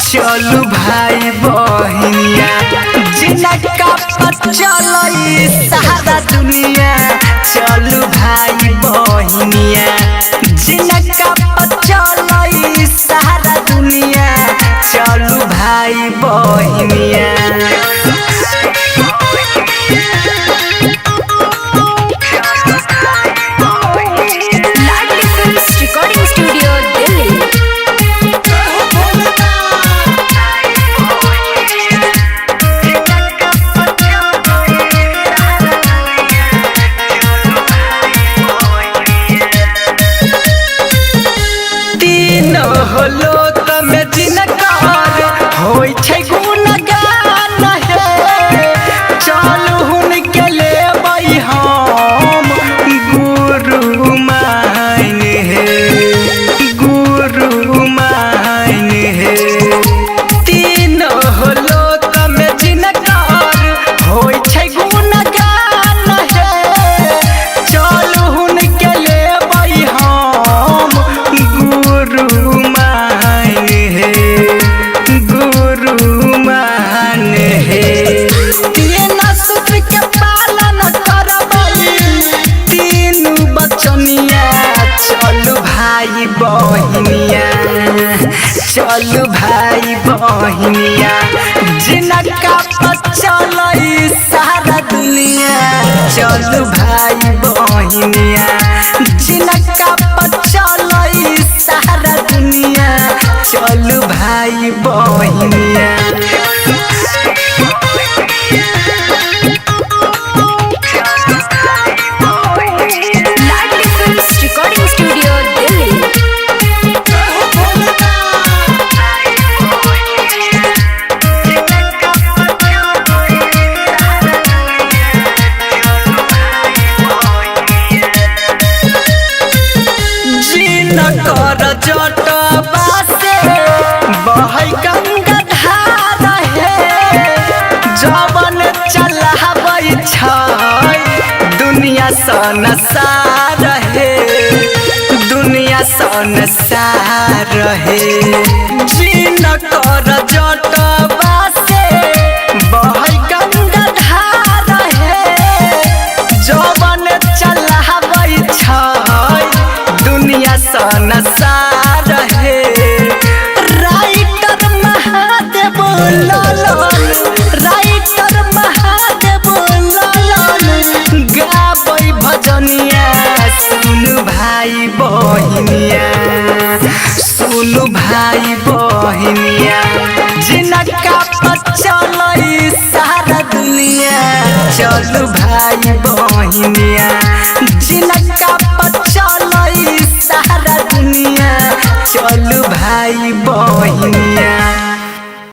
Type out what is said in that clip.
चलू भाई बहिनिया जिनका पर चलई सारा दुनिया। चलू भाई बहिनिया जिनका पर चलई सारा दुनिया। चलू भाई बहिनिया लोक में जिनकर होई छै गुणगान हे। चलू हुनके लेबै हम गुरु मान हे, गुरु मान हे। तीनों लोक में जिनकर होई छै गुणगान हे। चलू हुनके लेबै हम गुरु बहिनिया। चलू भाई बहिनिया जिनका पर चलई सारा दुनिया। चलू भाई बहिनिया जिनका पर चलई सारा दुनिया। चलू भाई बहिनिया कर जटवा से बहै गंगा धारा हे। जवन चलाबै छै दुनिया संसार हे, दुनिया संसार हे। जिन कर जटवा से बहै गंगा धारा हे। जवन चलाबै छै दुनिया संसार हे। राइटर महादेव लालन, राइटर महादेव लालन गाबै भजनिया। सुनु भाई बहिनिया, सुनु भाई बहिनिया जिनका पर चलई सारा दुनिया। चलू भाई बहिनिया जिनका पर चलई सारा दुनिया। चलू भाई बहिनिया।